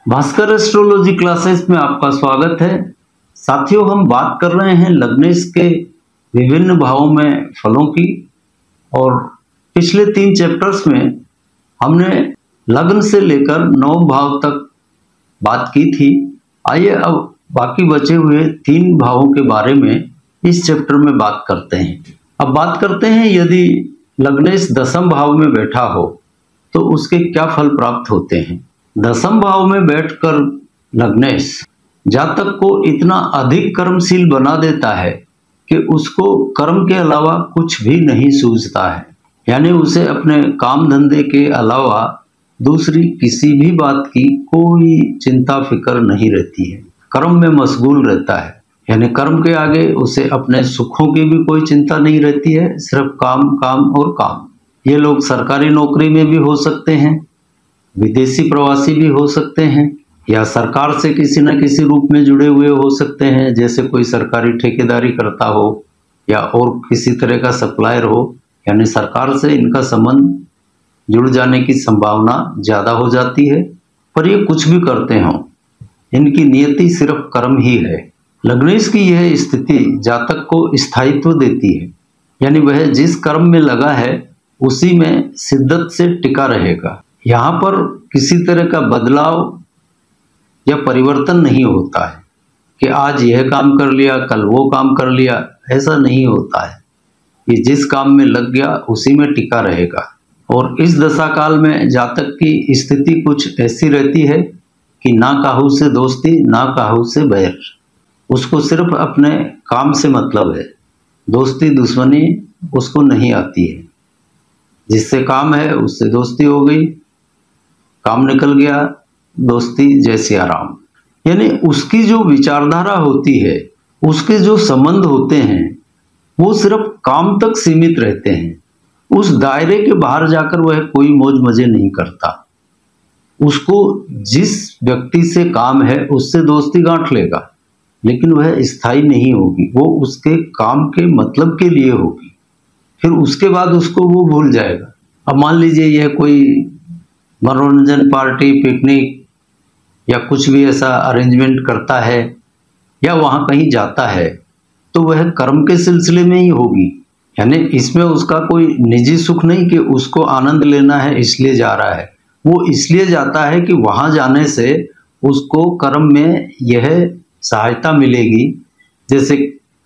Bhaskar astrology classes में आपका स्वागत है। साथियों, हम बात कर रहे हैं लग्नेश के विभिन्न भावों में फलों की, और पिछले 3 चैप्टर्स में हमने लग्न से लेकर 9 भाव तक बात की थी। आइए अब बाकी बचे हुए 3 भावों के बारे में इस चैप्टर में बात करते हैं। अब बात करते हैं, यदि लग्नेश 10वें भाव में बैठा हो तो उसके क्या फल प्राप्त होते हैं। 10वें भाव में बैठकर लग्नेश जातक को इतना अधिक कर्मशील बना देता है कि उसको कर्म के अलावा कुछ भी नहीं सूझता है। यानी उसे अपने काम धंधे के अलावा दूसरी किसी भी बात की कोई चिंता फिक्र नहीं रहती है। कर्म में मशगूल रहता है, यानी कर्म के आगे उसे अपने सुखों की भी कोई चिंता नहीं रहती है, सिर्फ काम काम और काम। ये लोग सरकारी नौकरी में भी हो सकते हैं, विदेशी प्रवासी भी हो सकते हैं, या सरकार से किसी न किसी रूप में जुड़े हुए हो सकते हैं, जैसे कोई सरकारी ठेकेदारी करता हो या और किसी तरह का सप्लायर हो। यानी सरकार से इनका संबंध जुड़ जाने की संभावना ज़्यादा हो जाती है। पर ये कुछ भी करते हों, इनकी नियति सिर्फ कर्म ही है। लग्नेश की यह स्थिति जातक को स्थायित्व देती है, यानी वह जिस कर्म में लगा है उसी में शिद्दत से टिका रहेगा। यहाँ पर किसी तरह का बदलाव या परिवर्तन नहीं होता है कि आज यह काम कर लिया कल वो काम कर लिया, ऐसा नहीं होता है। ये जिस काम में लग गया उसी में टिका रहेगा। और इस दशा काल में जातक की स्थिति कुछ ऐसी रहती है कि ना काहू से दोस्ती ना काहू से बैर। उसको सिर्फ अपने काम से मतलब है, दोस्ती दुश्मनी उसको नहीं आती है। जिससे काम है उससे दोस्ती हो गई, काम निकल गया, दोस्ती जैसी आराम। यानी उसकी जो विचारधारा होती है, उसके जो संबंध होते हैं, वो सिर्फ काम तक सीमित रहते हैं। उस दायरे के बाहर जाकर वह कोई मौज मजे नहीं करता। उसको जिस व्यक्ति से काम है उससे दोस्ती गांठ लेगा, लेकिन वह स्थायी नहीं होगी, वो उसके काम के मतलब के लिए होगी। फिर उसके बाद उसको वो भूल जाएगा। अब मान लीजिए यह कोई मनोरंजन पार्टी, पिकनिक या कुछ भी ऐसा अरेंजमेंट करता है या वहाँ कहीं जाता है, तो वह कर्म के सिलसिले में ही होगी। यानी इसमें उसका कोई निजी सुख नहीं कि उसको आनंद लेना है इसलिए जा रहा है। वो इसलिए जाता है कि वहाँ जाने से उसको कर्म में यह सहायता मिलेगी। जैसे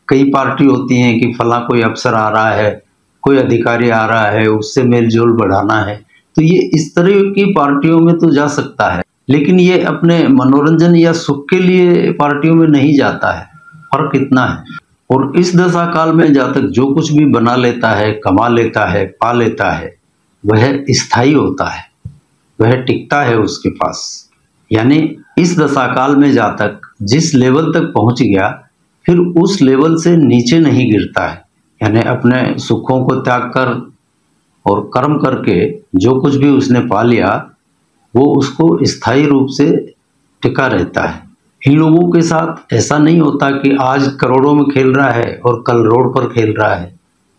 कई पार्टी होती हैं कि फला कोई अफसर आ रहा है, कोई अधिकारी आ रहा है, उससे मेलजोल बढ़ाना है, तो ये इस तरह की पार्टियों में तो जा सकता है, लेकिन ये अपने मनोरंजन या सुख के लिए पार्टियों में नहीं जाता है। फर्क इतना है। और इस दशा काल में जातक जो कुछ भी बना लेता है, कमा लेता है, पा लेता है, वह स्थायी होता है, वह टिकता है उसके पास। यानी इस दशा काल में जातक जिस लेवल तक पहुंच गया, फिर उस लेवल से नीचे नहीं गिरता है। यानी अपने सुखों को त्याग कर और कर्म करके जो कुछ भी उसने पा लिया, वो उसको स्थायी रूप से टिका रहता है। इन लोगों के साथ ऐसा नहीं होता कि आज करोड़ों में खेल रहा है और कल रोड पर खेल रहा है,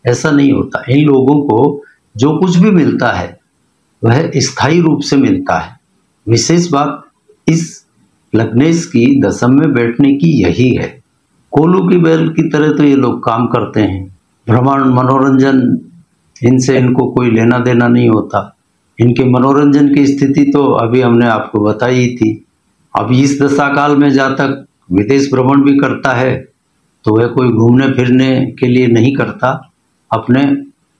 ऐसा नहीं होता। इन लोगों को जो कुछ भी मिलता है वह स्थायी रूप से मिलता है। विशेष बात इस लग्नेश की 10वें में बैठने की यही है। कोलू की बैल की तरह तो ये लोग काम करते हैं, भ्रमण मनोरंजन इनसे इनको कोई लेना देना नहीं होता। इनके मनोरंजन की स्थिति तो अभी हमने आपको बताई ही थी। अब इस दशा काल में जातक विदेश भ्रमण भी करता है तो वह कोई घूमने फिरने के लिए नहीं करता, अपने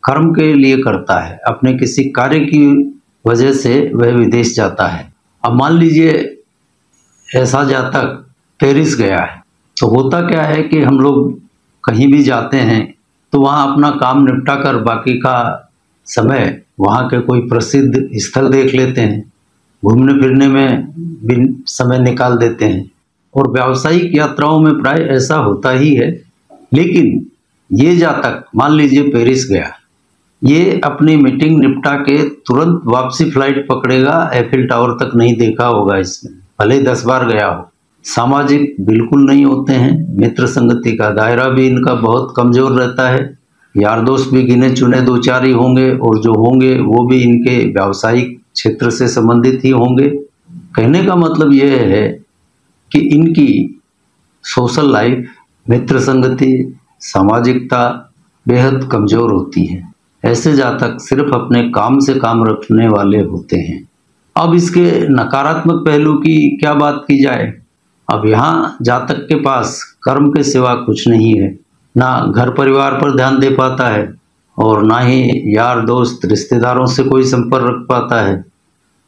कर्म के लिए करता है, अपने किसी कार्य की वजह से वह विदेश जाता है। अब मान लीजिए ऐसा जातक पेरिस गया है, तो होता क्या है कि हम लोग कहीं भी जाते हैं तो वहाँ अपना काम निपटा कर बाकी का समय वहाँ के कोई प्रसिद्ध स्थल देख लेते हैं, घूमने फिरने में भी समय निकाल देते हैं। और व्यावसायिक यात्राओं में प्राय ऐसा होता ही है। लेकिन ये जातक मान लीजिए पेरिस गया, ये अपनी मीटिंग निपटा के तुरंत वापसी फ्लाइट पकड़ेगा, एफिल टावर तक नहीं देखा होगा इसने, भले 10 बार गया हो। सामाजिक बिल्कुल नहीं होते हैं, मित्र संगति का दायरा भी इनका बहुत कमजोर रहता है। यार दोस्त भी गिने चुने 2-4 ही होंगे, और जो होंगे वो भी इनके व्यावसायिक क्षेत्र से संबंधित ही होंगे। कहने का मतलब यह है कि इनकी सोशल लाइफ, मित्र संगति, सामाजिकता बेहद कमजोर होती है। ऐसे जातक सिर्फ अपने काम से काम रखने वाले होते हैं। अब इसके नकारात्मक पहलू की क्या बात की जाए। अब यहाँ जातक के पास कर्म के सिवा कुछ नहीं है, ना घर परिवार पर ध्यान दे पाता है और ना ही यार दोस्त रिश्तेदारों से कोई संपर्क रख पाता है।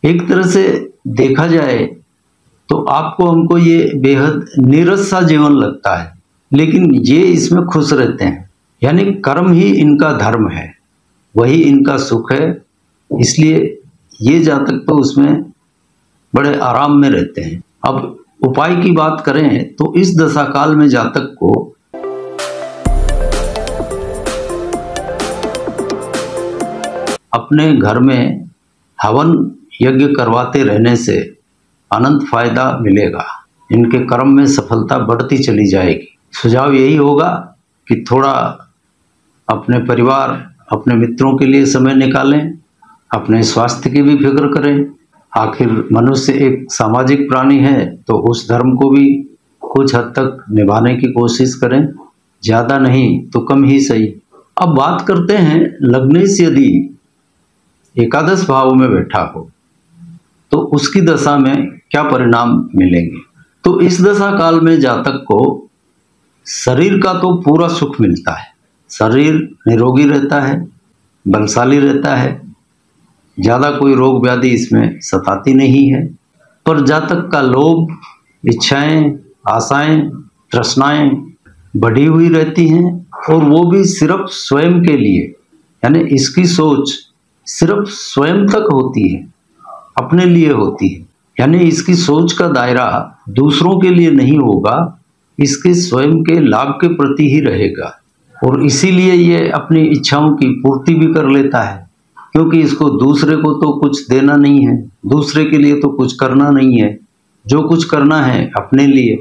एक तरह से देखा जाए तो आपको हमको ये बेहद नीरस सा जीवन लगता है, लेकिन ये इसमें खुश रहते हैं। यानी कर्म ही इनका धर्म है, वही इनका सुख है, इसलिए ये जातक तो उसमें बड़े आराम में रहते हैं। अब उपाय की बात करें तो इस दशा काल में जातक को अपने घर में हवन यज्ञ करवाते रहने से अनंत फायदा मिलेगा। इनके कर्म में सफलता बढ़ती चली जाएगी। सुझाव यही होगा कि थोड़ा अपने परिवार, अपने मित्रों के लिए समय निकालें, अपने स्वास्थ्य की भी फिक्र करें। आखिर मनुष्य एक सामाजिक प्राणी है, तो उस धर्म को भी कुछ हद तक निभाने की कोशिश करें, ज़्यादा नहीं तो कम ही सही। अब बात करते हैं लग्नेश यदि एकादश भाव में बैठा हो तो उसकी दशा में क्या परिणाम मिलेंगे। तो इस दशा काल में जातक को शरीर का तो पूरा सुख मिलता है, शरीर निरोगी रहता है, बलशाली रहता है, ज़्यादा कोई रोग व्याधि इसमें सताती नहीं है। पर जातक का लोभ, इच्छाएं, आशाएं, तृष्णाएं बढ़ी हुई रहती हैं और वो भी सिर्फ स्वयं के लिए। यानी इसकी सोच सिर्फ स्वयं तक होती है, अपने लिए होती है। यानी इसकी सोच का दायरा दूसरों के लिए नहीं होगा, इसके स्वयं के लाभ के प्रति ही रहेगा। और इसीलिए ये अपनी इच्छाओं की पूर्ति भी कर लेता है, क्योंकि इसको दूसरे को तो कुछ देना नहीं है, दूसरे के लिए तो कुछ करना नहीं है। जो कुछ करना है अपने लिए,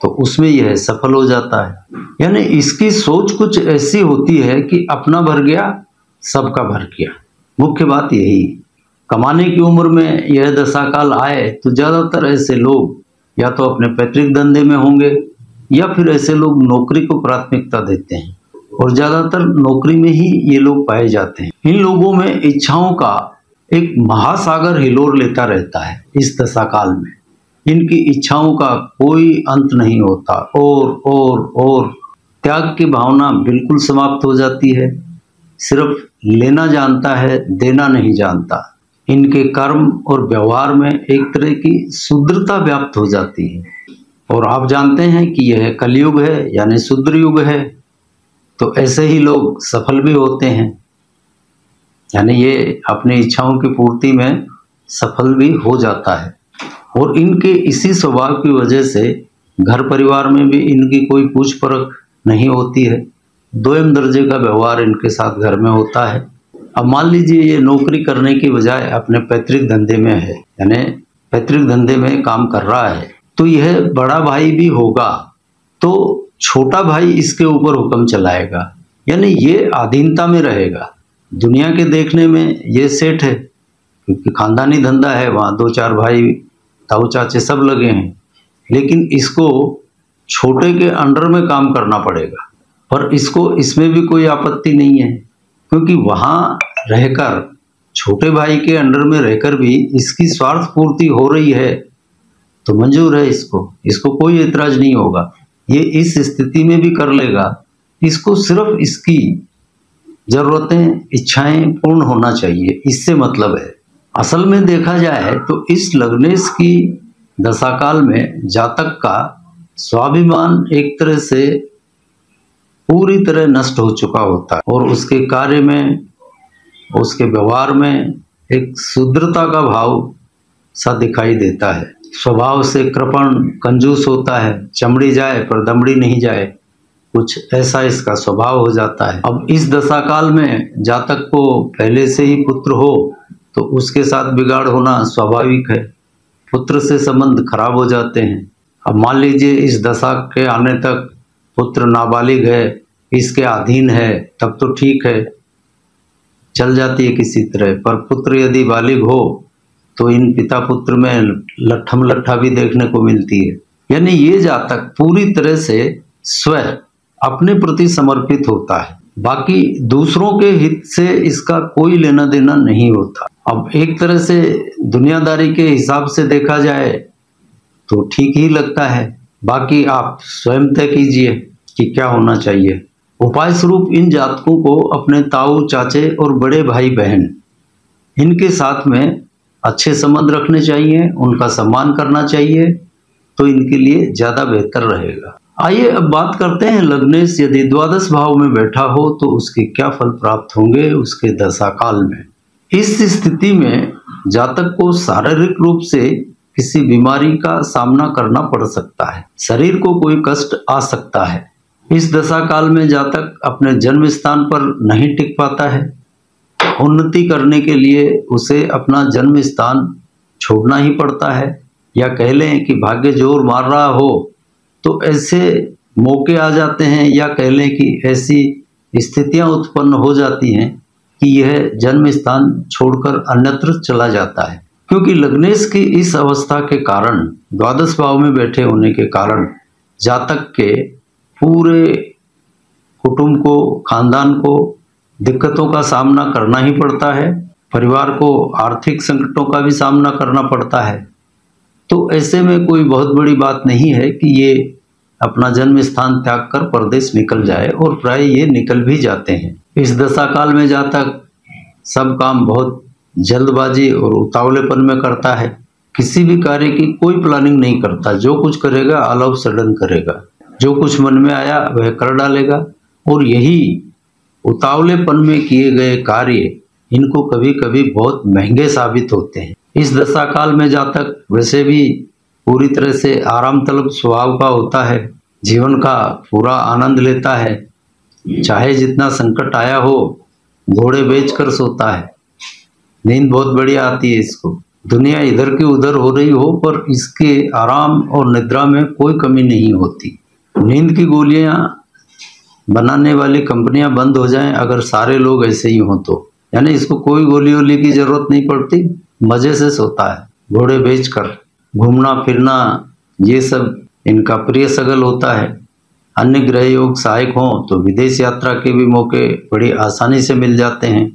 तो उसमें यह सफल हो जाता है। यानी इसकी सोच कुछ ऐसी होती है कि अपना भर गया, सबका भर गया। मुख्य बात यही। कमाने की उम्र में यह दशा काल आए तो ज़्यादातर ऐसे लोग या तो अपने पैतृक धंधे में होंगे या फिर ऐसे लोग नौकरी को प्राथमिकता देते हैं, और ज़्यादातर नौकरी में ही ये लोग पाए जाते हैं। इन लोगों में इच्छाओं का एक महासागर हिलोर लेता रहता है। इस दशा काल में इनकी इच्छाओं का कोई अंत नहीं होता, और त्याग की भावना बिल्कुल समाप्त हो जाती है। सिर्फ लेना जानता है, देना नहीं जानता। इनके कर्म और व्यवहार में एक तरह की शुद्रता व्याप्त हो जाती है। और आप जानते हैं कि यह कलयुग है, यानी शुद्र युग है, तो ऐसे ही लोग सफल भी होते हैं। यानी ये अपनी इच्छाओं की पूर्ति में सफल भी हो जाता है। और इनके इसी स्वभाव की वजह से घर परिवार में भी इनकी कोई पूछ परख नहीं होती है। दोयम दर्जे का व्यवहार इनके साथ घर में होता है। अब मान लीजिए ये नौकरी करने की बजाय अपने पैतृक धंधे में है, यानी पैतृक धंधे में काम कर रहा है, तो यह बड़ा भाई भी होगा तो छोटा भाई इसके ऊपर हुक्म चलाएगा। यानी ये अधीनता में रहेगा। दुनिया के देखने में ये सेठ है, क्योंकि खानदानी धंधा है, वहाँ 2-4 भाई, ताऊ चाचे सब लगे हैं, लेकिन इसको छोटे के अंडर में काम करना पड़ेगा। पर इसको इसमें भी कोई आपत्ति नहीं है, क्योंकि वहाँ रहकर, छोटे भाई के अंडर में रहकर भी इसकी स्वार्थ पूर्ति हो रही है तो मंजूर है इसको कोई एतराज नहीं होगा। ये इस स्थिति में भी कर लेगा। इसको सिर्फ इसकी जरूरतें, इच्छाएं पूर्ण होना चाहिए, इससे मतलब है। असल में देखा जाए तो इस लग्नेश की दशाकाल में जातक का स्वाभिमान एक तरह से पूरी तरह नष्ट हो चुका होता है, और उसके कार्य में, उसके व्यवहार में एक शुद्रता का भाव सा दिखाई देता है। स्वभाव से कृपण, कंजूस होता है, चमड़ी जाए पर दमड़ी नहीं जाए, कुछ ऐसा इसका स्वभाव हो जाता है। अब इस दशाकाल में जातक को पहले से ही पुत्र हो तो उसके साथ बिगाड़ होना स्वाभाविक है। पुत्र से संबंध खराब हो जाते हैं। अब मान लीजिए इस दशा के आने तक पुत्र नाबालिग है, इसके अधीन है, तब तो ठीक है, चल जाती है किसी तरह। पर पुत्र यदि बालिग हो तो इन पिता पुत्र में लट्ठम लट्ठा भी देखने को मिलती है। यानी ये जातक पूरी तरह से स्वयं अपने प्रति समर्पित होता है, बाकी दूसरों के हित से इसका कोई लेना देना नहीं होता। अब एक तरह से दुनियादारी के हिसाब से देखा जाए तो ठीक ही लगता है, बाकी आप स्वयं तय कीजिए कि क्या होना चाहिए। उपाय स्वरूप इन जातकों को अपने ताऊ, चाचे और बड़े भाई बहन इनके साथ में अच्छे संबंध रखने चाहिए, उनका सम्मान करना चाहिए, तो इनके लिए ज्यादा बेहतर रहेगा। आइए अब बात करते हैं लग्नेश यदि द्वादश भाव में बैठा हो तो उसके क्या फल प्राप्त होंगे उसके दशा काल में। इस स्थिति में जातक को शारीरिक रूप से किसी बीमारी का सामना करना पड़ सकता है, शरीर को कोई कष्ट आ सकता है। इस दशा काल में जातक अपने जन्म स्थान पर नहीं टिक पाता है। उन्नति करने के लिए उसे अपना जन्म स्थान छोड़ना ही पड़ता है, या कह लें कि भाग्य जोर मार रहा हो तो ऐसे मौके आ जाते हैं, या कह लें कि ऐसी स्थितियां उत्पन्न हो जाती हैं कि यह जन्म स्थान छोड़कर अन्यत्र चला जाता है। क्योंकि लग्नेश की इस अवस्था के कारण, द्वादश भाव में बैठे होने के कारण, जातक के पूरे कुटुंब को, खानदान को दिक्कतों का सामना करना ही पड़ता है, परिवार को आर्थिक संकटों का भी सामना करना पड़ता है। तो ऐसे में कोई बहुत बड़ी बात नहीं है कि ये अपना जन्म स्थान त्याग कर परदेश निकल जाए, और प्राय ये निकल भी जाते हैं। इस दशा काल में जातक सब काम बहुत जल्दबाजी और उतावलेपन में करता है, किसी भी कार्य की कोई प्लानिंग नहीं करता, जो कुछ करेगा ऑल ऑफ सडन करेगा, जो कुछ मन में आया वह कर डालेगा। और यही उतावलेपन में किए गए कार्य इनको कभी कभी बहुत महंगे साबित होते हैं। इस दशा काल में जातक वैसे भी पूरी तरह से आराम तलब स्वभाव का होता है, जीवन का पूरा आनंद लेता है, चाहे जितना संकट आया हो घोड़े बेचकर सोता है, नींद बहुत बढ़िया आती है इसको, दुनिया इधर की उधर हो रही हो पर इसके आराम और निद्रा में कोई कमी नहीं होती। नींद की गोलियां बनाने वाली कंपनियां बंद हो जाएं अगर सारे लोग ऐसे ही हों तो, यानी इसको कोई गोली वोली की जरूरत नहीं पड़ती, मजे से सोता है। घोड़े बेचकर घूमना फिरना ये सब इनका प्रिय सगल होता है। अन्य ग्रह योग सहायक हों तो विदेश यात्रा के भी मौके बड़ी आसानी से मिल जाते हैं,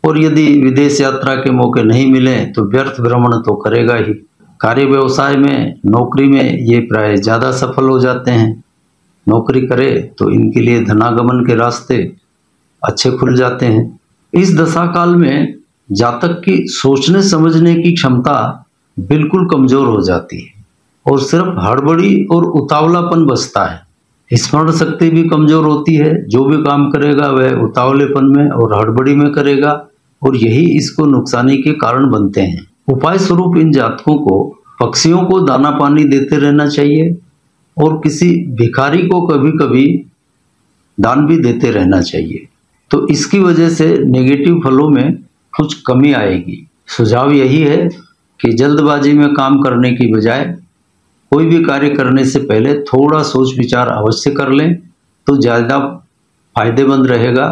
और यदि विदेश यात्रा के मौके नहीं मिले तो व्यर्थ भ्रमण तो करेगा ही। कार्य व्यवसाय में, नौकरी में ये प्राय ज़्यादा सफल हो जाते हैं। नौकरी करे तो इनके लिए धनागमन के रास्ते अच्छे खुल जाते हैं। इस दशा काल में जातक की सोचने समझने की क्षमता बिल्कुल कमजोर हो जाती है, और सिर्फ हड़बड़ी और उतावलापन बचता है। स्मरण शक्ति भी कमजोर होती है, जो भी काम करेगा वह उतावलेपन में और हड़बड़ी में करेगा, और यही इसको नुकसानी के कारण बनते हैं। उपाय स्वरूप इन जातकों को पक्षियों को दाना पानी देते रहना चाहिए, और किसी भिखारी को कभी कभी दान भी देते रहना चाहिए, तो इसकी वजह से नेगेटिव फलों में कुछ कमी आएगी। सुझाव यही है कि जल्दबाजी में काम करने की बजाय कोई भी कार्य करने से पहले थोड़ा सोच विचार अवश्य कर लें तो ज़्यादा फायदेमंद रहेगा,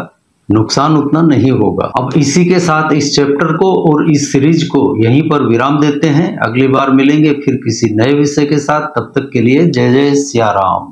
नुकसान उतना नहीं होगा। अब इसी के साथ इस चैप्टर को और इस सीरीज को यहीं पर विराम देते हैं। अगली बार मिलेंगे फिर किसी नए विषय के साथ, तब तक के लिए जय जय सिया राम।